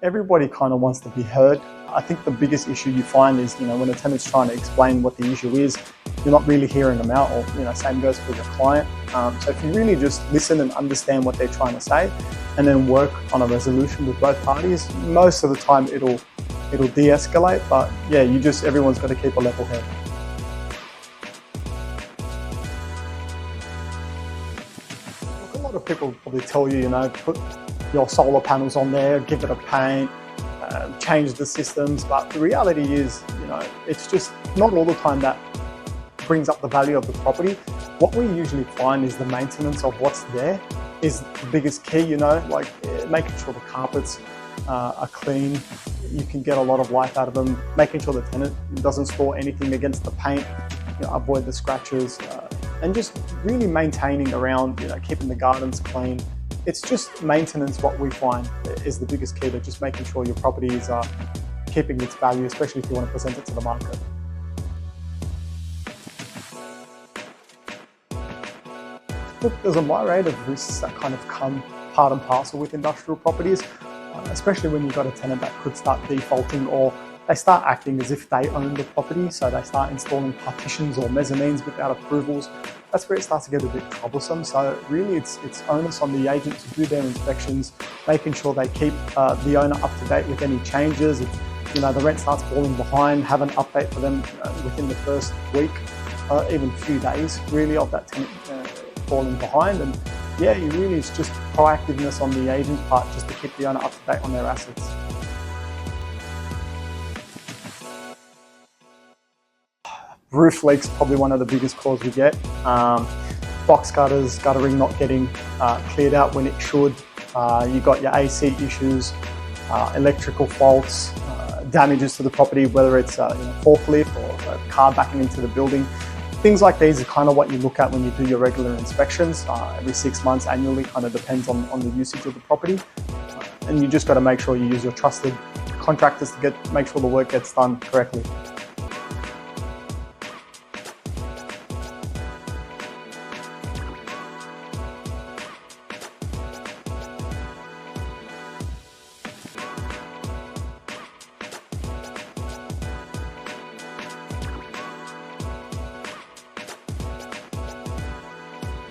Everybody kind of wants to be heard. I think the biggest issue you find is, when a tenant's trying to explain what the issue is, you're not really hearing them out, or, same goes for your client. So if you really just listen and understand what they're trying to say and then work on a resolution with both parties, most of the time it'll de-escalate, but yeah, everyone's got to keep a level head. A lot of people probably tell you, put your solar panels on there, give it a paint, change the systems, but the reality is, it's just not all the time that brings up the value of the property. What we usually find is the maintenance of what's there is the biggest key, like making sure the carpets are clean. You can get a lot of life out of them, making sure the tenant doesn't store anything against the paint, avoid the scratches, and just really maintaining around, keeping the gardens clean. It's just maintenance. What we find is the biggest key to just making sure your property is keeping its value, especially if you want to present it to the market. Look, there's a myriad of risks that kind of come part and parcel with industrial properties, especially when you've got a tenant that could start defaulting, or they start acting as if they own the property, so they start installing partitions or mezzanines without approvals. That's where it starts to get a bit troublesome. So really it's onus on the agent to do their inspections, making sure they keep the owner up to date with any changes. If the rent starts falling behind, have an update for them within the first week, even few days really of that tenant falling behind. And yeah, it's just proactiveness on the agent's part just to keep the owner up to date on their assets. Roof leaks, probably one of the biggest calls we get. Box gutters, guttering not getting cleared out when it should. You got your AC issues, electrical faults, damages to the property, whether it's forklift or a car backing into the building. Things like these are kind of what you look at when you do your regular inspections. Every 6 months, annually, kind of depends on the usage of the property. And you just got to make sure you use your trusted contractors to make sure the work gets done correctly.